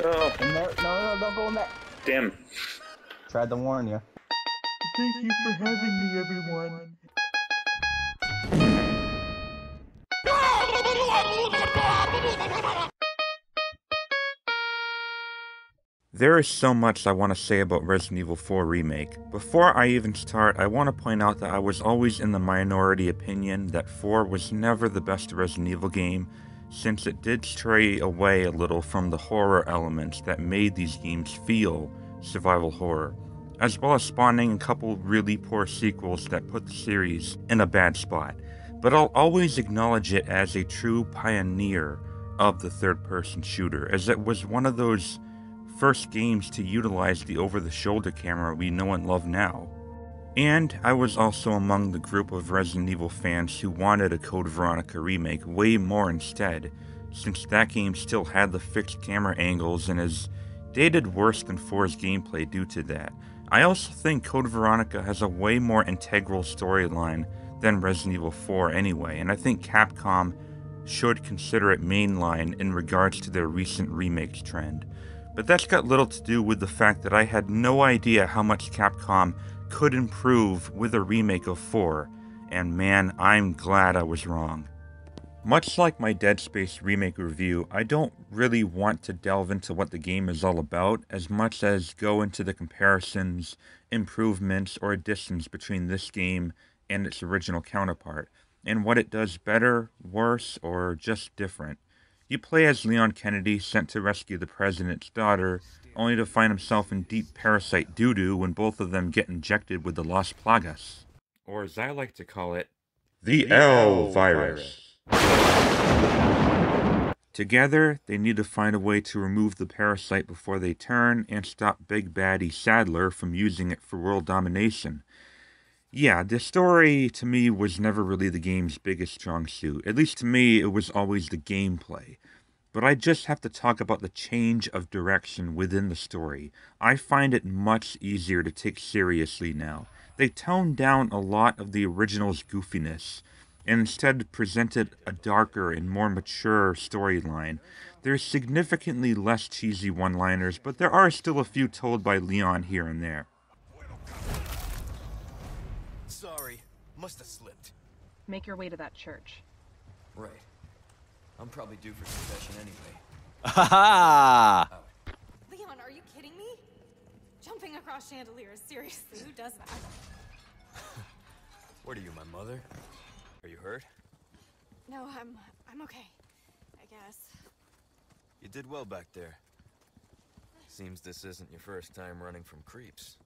Oh, In there? No, don't go in there. damn. Tried to warn you. Thank you for having me, everyone. There is so much I want to say about Resident Evil 4 Remake. Before I even start, I want to point out that I was always in the minority opinion that 4 was never the best Resident Evil game, since it did stray away a little from the horror elements that made these games feel survival horror, as well as spawning a couple really poor sequels that put the series in a bad spot. But I'll always acknowledge it as a true pioneer of the third-person shooter, as it was one of those first games to utilize the over-the-shoulder camera we know and love now. And I was also among the group of Resident Evil fans who wanted a Code Veronica remake way more instead, since that game still had the fixed camera angles and is dated worse than 4's gameplay due to that. I also think Code Veronica has a way more integral storyline than Resident Evil 4 anyway, and I think Capcom should consider it mainline in regards to their recent remakes trend. But that's got little to do with the fact that I had no idea how much Capcom could improve with a remake of 4, and man, I'm glad I was wrong. Much like my Dead Space remake review, I don't really want to delve into what the game is all about as much as go into the comparisons, improvements, or additions between this game and its original counterpart, and what it does better, worse, or just different. You play as Leon Kennedy, sent to rescue the president's daughter, only to find himself in deep parasite doo-doo when both of them get injected with the Las Plagas. Or as I like to call it, the L virus. Together, they need to find a way to remove the parasite before they turn and stop Big Baddie Sadler from using it for world domination. Yeah, the story, to me, was never really the game's biggest strong suit. At least to me, it was always the gameplay. But I just have to talk about the change of direction within the story. I find it much easier to take seriously now. They toned down a lot of the original's goofiness, and instead presented a darker and more mature storyline. There's significantly less cheesy one-liners, but there are still a few told by Leon here and there. Sorry, must have slipped. Make your way to that church. Right. I'm probably due for confession anyway. Ha ha! Leon, are you kidding me? Jumping across chandeliers, seriously, who does that? What are you, my mother? Are you hurt? No, I'm okay, I guess. You did well back there. Seems this isn't your first time running from creeps.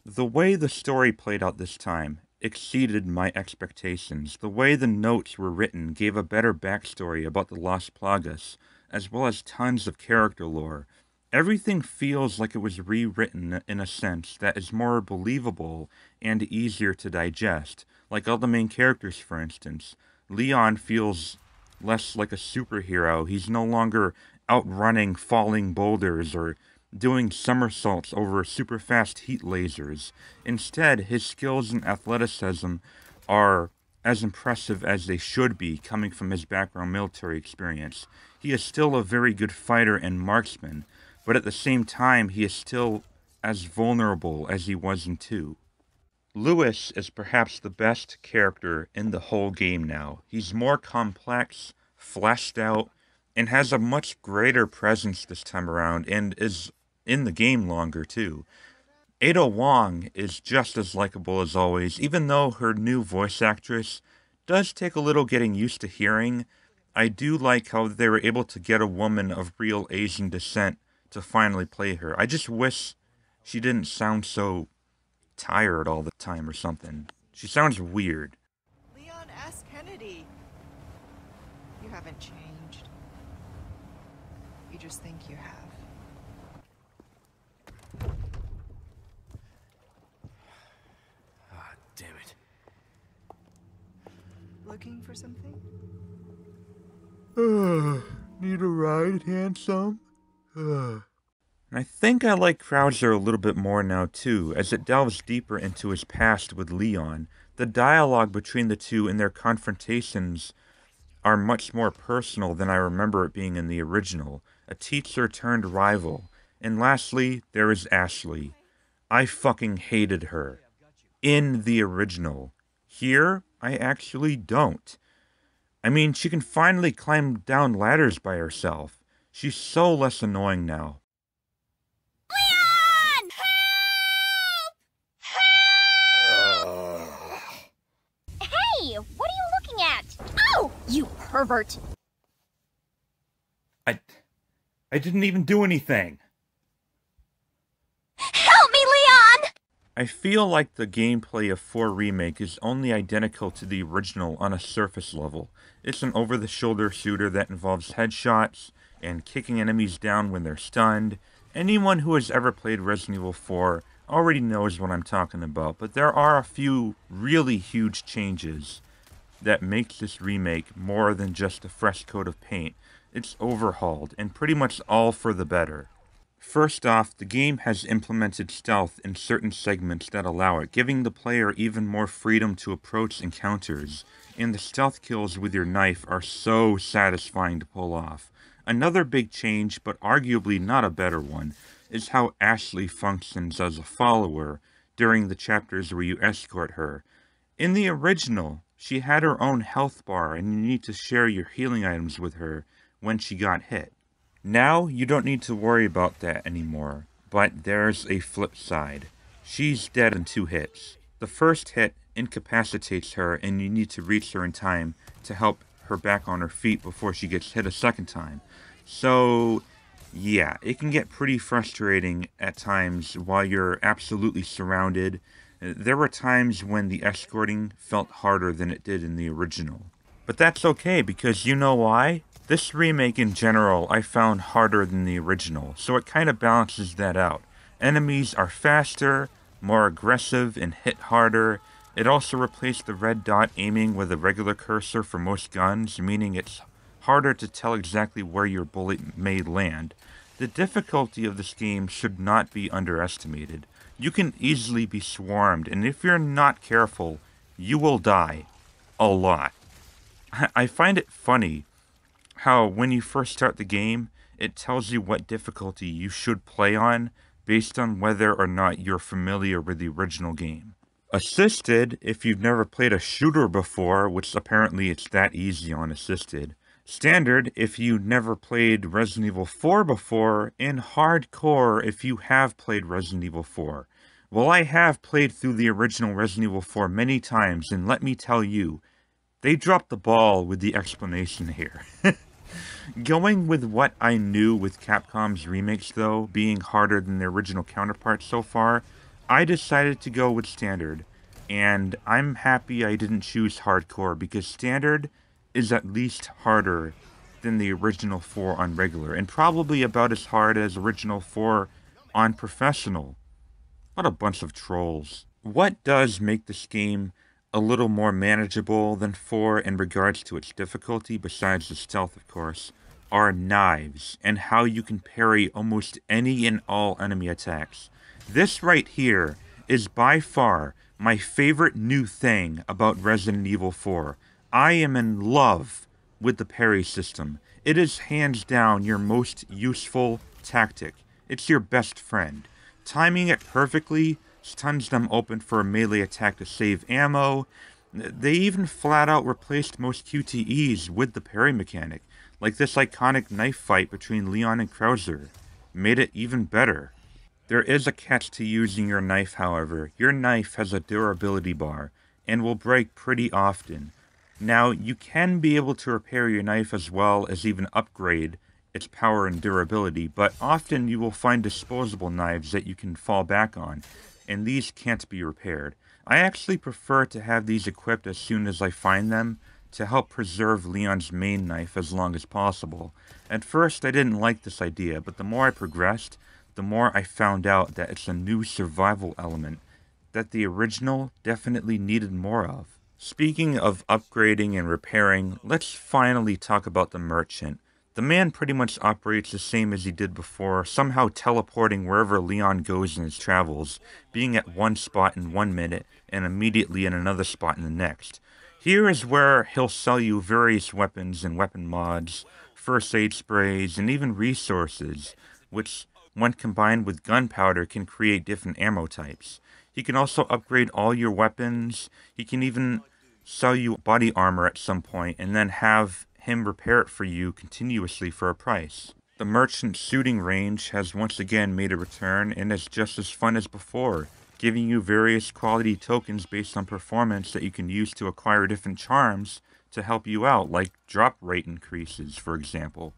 The way the story played out this time exceeded my expectations. The way the notes were written gave a better backstory about the Las Plagas, as well as tons of character lore. Everything feels like it was rewritten in a sense that is more believable and easier to digest, like all the main characters, for instance. Leon feels less like a superhero. He's no longer outrunning falling boulders or doing somersaults over super fast heat lasers. Instead, his skills and athleticism are as impressive as they should be, coming from his background military experience. He is still a very good fighter and marksman, but at the same time, he is still as vulnerable as he was in 2. Lewis is perhaps the best character in the whole game now. He's more complex, fleshed out, and has a much greater presence this time around, and is in the game longer too. Ada Wong is just as likable as always, even though her new voice actress does take a little getting used to hearing. I do like how they were able to get a woman of real Asian descent to finally play her. I just wish she didn't sound so tired all the time or something. She sounds weird. Leon S. Kennedy. You haven't changed. You just think you have. Ah, damn it. Looking for something? Need a ride, handsome? And I think I like Krauser a little bit more now too, as it delves deeper into his past with Leon. The dialogue between the two and their confrontations are much more personal than I remember it being in the original. A teacher turned rival. And lastly, there is Ashley. I fucking hated her. In the original. Here, I actually don't. I mean, she can finally climb down ladders by herself. She's so less annoying now. Leon! Help! Hey, what are you looking at? Oh, you pervert! I didn't even do anything. Help me, Leon! I feel like the gameplay of 4 Remake is only identical to the original on a surface level. It's an over-the-shoulder shooter that involves headshots and kicking enemies down when they're stunned. Anyone who has ever played Resident Evil 4 already knows what I'm talking about, but there are a few really huge changes that makes this remake more than just a fresh coat of paint. It's overhauled, and pretty much all for the better. First off, the game has implemented stealth in certain segments that allow it, giving the player even more freedom to approach encounters, and the stealth kills with your knife are so satisfying to pull off. Another big change, but arguably not a better one, is how Ashley functions as a follower during the chapters where you escort her. In the original, she had her own health bar and you need to share your healing items with her when she got hit. Now, you don't need to worry about that anymore, but there's a flip side. She's dead in 2 hits. The first hit incapacitates her and you need to reach her in time to help her back on her feet before she gets hit a second time. So, yeah, it can get pretty frustrating at times while you're absolutely surrounded. There were times when the escorting felt harder than it did in the original. But that's okay, because you know why? This remake in general I found harder than the original, so it kind of balances that out. Enemies are faster, more aggressive, and hit harder. It also replaced the red dot aiming with a regular cursor for most guns, meaning it's harder to tell exactly where your bullet may land. The difficulty of this game should not be underestimated. You can easily be swarmed, and if you're not careful, you will die. A lot. I find it funny how when you first start the game, it tells you what difficulty you should play on based on whether or not you're familiar with the original game. Assisted, if you've never played a shooter before, which apparently it's that easy on Assisted. Standard, if you never played Resident Evil 4 before, and Hardcore if you have played Resident Evil 4. Well, I have played through the original Resident Evil 4 many times, and let me tell you, they dropped the ball with the explanation here. Going with what I knew with Capcom's remakes, though, being harder than their original counterparts so far, I decided to go with Standard, and I'm happy I didn't choose Hardcore, because Standard is at least harder than the original 4 on regular, and probably about as hard as original 4 on professional. What a bunch of trolls. What does make this game a little more manageable than 4 in regards to its difficulty, besides the stealth of course, are knives, and how you can parry almost any and all enemy attacks. This right here is by far my favorite new thing about Resident Evil 4. I am in love with the parry system. It is hands down your most useful tactic. It's your best friend. Timing it perfectly stuns them open for a melee attack to save ammo. They even flat out replaced most QTEs with the parry mechanic, like this iconic knife fight between Leon and Krauser. Made it even better. There is a catch to using your knife, however. Your knife has a durability bar, and will break pretty often. Now, you can be able to repair your knife as well as even upgrade its power and durability, but often you will find disposable knives that you can fall back on, and these can't be repaired. I actually prefer to have these equipped as soon as I find them, to help preserve Leon's main knife as long as possible. At first I didn't like this idea, but the more I progressed, the more I found out that it's a new survival element that the original definitely needed more of. Speaking of upgrading and repairing, let's finally talk about the merchant. The man pretty much operates the same as he did before, somehow teleporting wherever Leon goes in his travels, being at one spot in 1 minute and immediately in another spot in the next. Here is where he'll sell you various weapons and weapon mods, first aid sprays, and even resources, which, when combined with gunpowder, can create different ammo types. He can also upgrade all your weapons. He can even sell you body armor at some point, and then have him repair it for you continuously for a price. The merchant shooting range has once again made a return and is just as fun as before, giving you various quality tokens based on performance that you can use to acquire different charms to help you out, like drop rate increases, for example.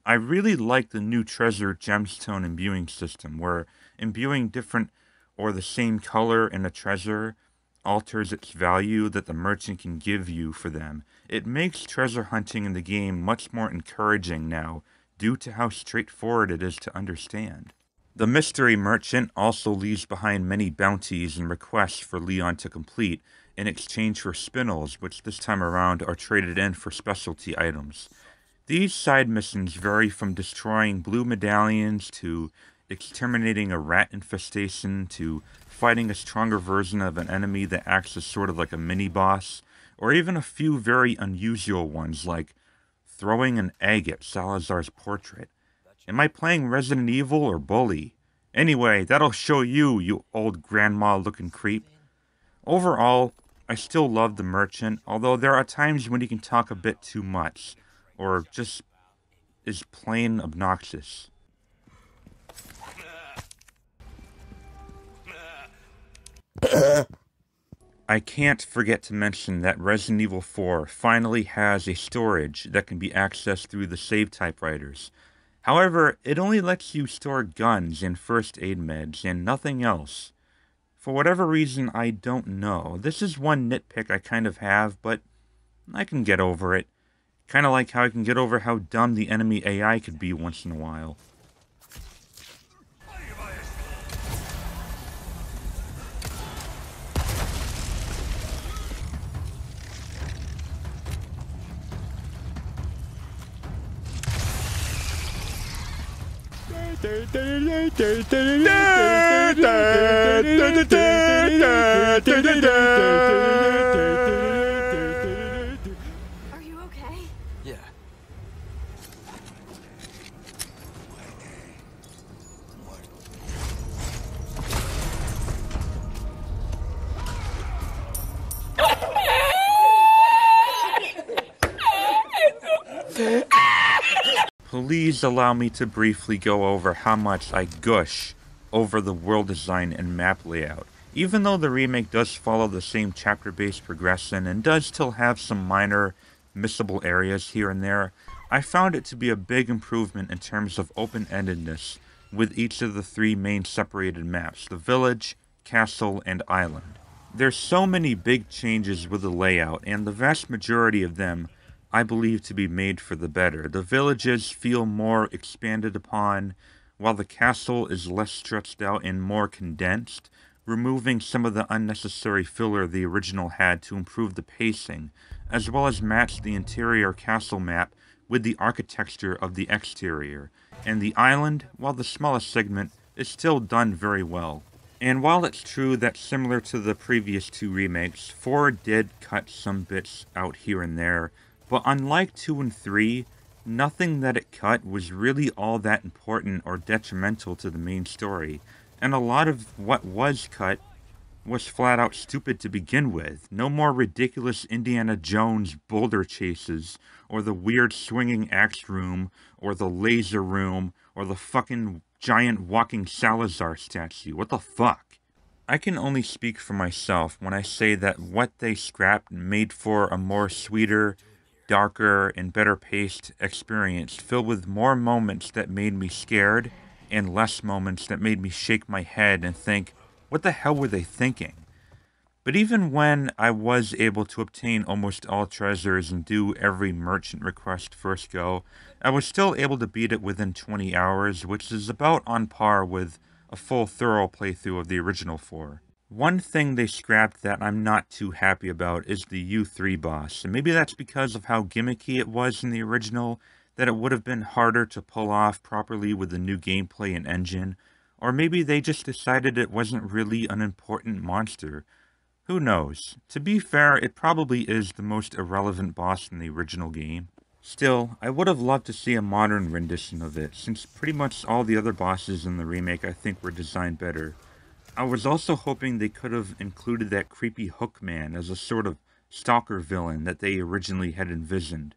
I really like the new treasure gemstone imbuing system, where imbuing different or the same color in a treasure alters its value that the merchant can give you for them. It makes treasure hunting in the game much more encouraging now, due to how straightforward it is to understand. The mystery merchant also leaves behind many bounties and requests for Leon to complete in exchange for spinels, which this time around are traded in for specialty items. These side missions vary from destroying blue medallions to exterminating a rat infestation to fighting a stronger version of an enemy that acts as sort of like a mini-boss, or even a few very unusual ones like throwing an egg at Salazar's portrait. Am I playing Resident Evil or Bully? Anyway, that'll show you, you old grandma-looking creep. Overall, I still love the merchant, although there are times when he can talk a bit too much, or just is plain obnoxious. I can't forget to mention that Resident Evil 4 finally has a storage that can be accessed through the save typewriters. However, it only lets you store guns and first aid meds and nothing else. For whatever reason, I don't know. This is one nitpick I kind of have, but I can get over it. Kind of like how I can get over how dumb the enemy AI could be once in a while. Are you okay? Yeah. Please allow me to briefly go over how much I gush over the world design and map layout. Even though the remake does follow the same chapter-based progression and does still have some minor missable areas here and there, I found it to be a big improvement in terms of open-endedness with each of the three main separated maps, the village, castle, and island. There's so many big changes with the layout, and the vast majority of them I believe to be made for the better. The villages feel more expanded upon, while the castle is less stretched out and more condensed, removing some of the unnecessary filler the original had to improve the pacing, as well as match the interior castle map with the architecture of the exterior. And the island, while the smallest segment, is still done very well. And while it's true that similar to the previous two remakes, 4 did cut some bits out here and there, but unlike 2 and 3, nothing that it cut was really all that important or detrimental to the main story, and a lot of what was cut was flat out stupid to begin with. No more ridiculous Indiana Jones boulder chases, or the weird swinging axe room, or the laser room, or the fucking giant walking Salazar statue. What the fuck? I can only speak for myself when I say that what they scrapped made for a more sweeter, darker, and better paced experience, filled with more moments that made me scared, and less moments that made me shake my head and think, what the hell were they thinking? But even when I was able to obtain almost all treasures and do every merchant request first go, I was still able to beat it within 20 hours, which is about on par with a full thorough playthrough of the original 4. One thing they scrapped that I'm not too happy about is the U3 boss, and maybe that's because of how gimmicky it was in the original, that it would have been harder to pull off properly with the new gameplay and engine, or maybe they just decided it wasn't really an important monster. Who knows? To be fair, it probably is the most irrelevant boss in the original game. Still, I would have loved to see a modern rendition of it, since pretty much all the other bosses in the remake I think were designed better. I was also hoping they could have included that creepy Hook Man as a sort of stalker villain that they originally had envisioned.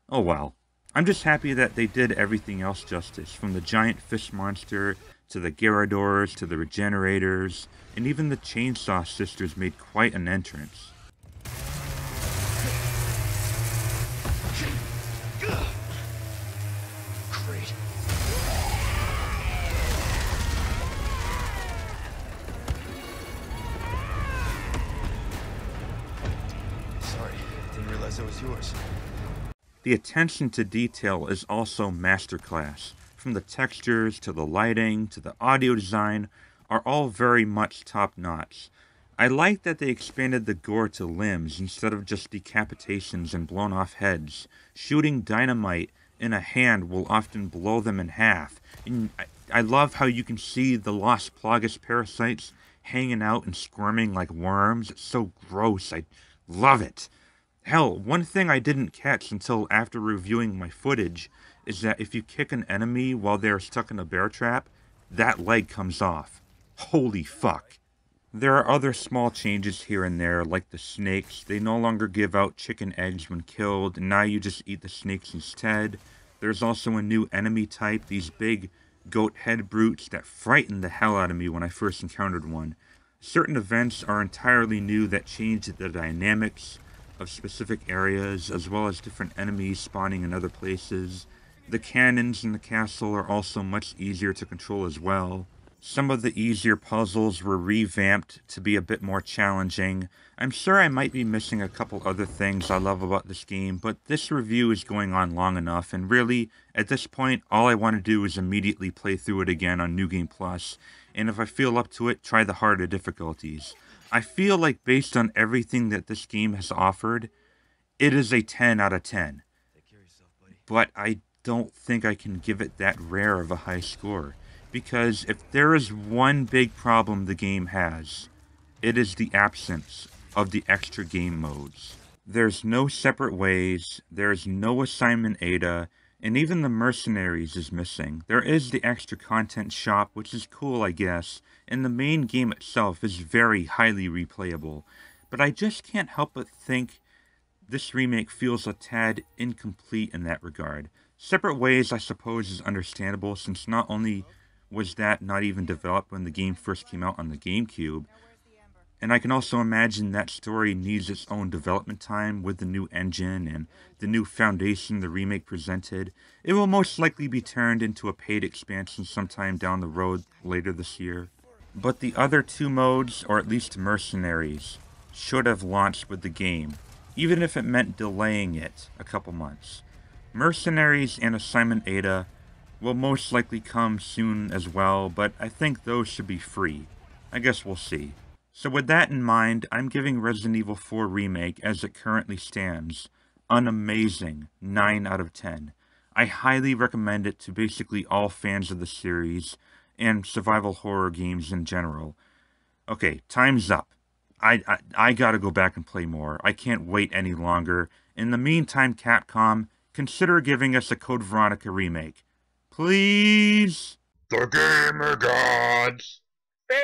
Oh well. I'm just happy that they did everything else justice, from the giant fish monster, to the Gyarados, to the Regenerators, and even the Chainsaw Sisters made quite an entrance. Great. Sorry, didn't realize it was yours. The attention to detail is also masterclass. From the textures, to the lighting, to the audio design, are all very much top-notch. I like that they expanded the gore to limbs instead of just decapitations and blown-off heads. Shooting dynamite in a hand will often blow them in half. And I love how you can see the Los Plagas parasites hanging out and squirming like worms. It's so gross. I love it. Hell, one thing I didn't catch until after reviewing my footage is that if you kick an enemy while they're stuck in a bear trap, that leg comes off. Holy fuck. There are other small changes here and there, like the snakes. They no longer give out chicken eggs when killed, and now you just eat the snakes instead. There's also a new enemy type, these big goat head brutes that frightened the hell out of me when I first encountered one. Certain events are entirely new that change the dynamics of specific areas, as well as different enemies spawning in other places. The cannons in the castle are also much easier to control as well. Some of the easier puzzles were revamped to be a bit more challenging. I'm sure I might be missing a couple other things I love about this game, but this review is going on long enough, and really, at this point, all I want to do is immediately play through it again on New Game Plus, and if I feel up to it, try the harder difficulties. I feel like based on everything that this game has offered, it is a 10 out of 10. But I don't think I can give it that rare of a high score. Because if there is one big problem the game has, it is the absence of the extra game modes. There's no separate ways, there's no assignment Ada, and even the mercenaries is missing. There is the extra content shop, which is cool I guess, and the main game itself is very highly replayable. But I just can't help but think this remake feels a tad incomplete in that regard. Separate ways I suppose is understandable, since not only was that not even developed when the game first came out on the GameCube, and I can also imagine that story needs its own development time with the new engine and the new foundation the remake presented. It will most likely be turned into a paid expansion sometime down the road later this year. But the other two modes, or at least mercenaries, should have launched with the game, even if it meant delaying it a couple months. Mercenaries and Assignment Ada will most likely come soon as well, but I think those should be free. I guess we'll see. So with that in mind, I'm giving Resident Evil 4 Remake, as it currently stands, an amazing 9 out of 10. I highly recommend it to basically all fans of the series, and survival horror games in general. Okay, time's up. I gotta go back and play more. I can't wait any longer. In the meantime, Capcom, consider giving us a Code Veronica remake. Please? The gamer gods fail.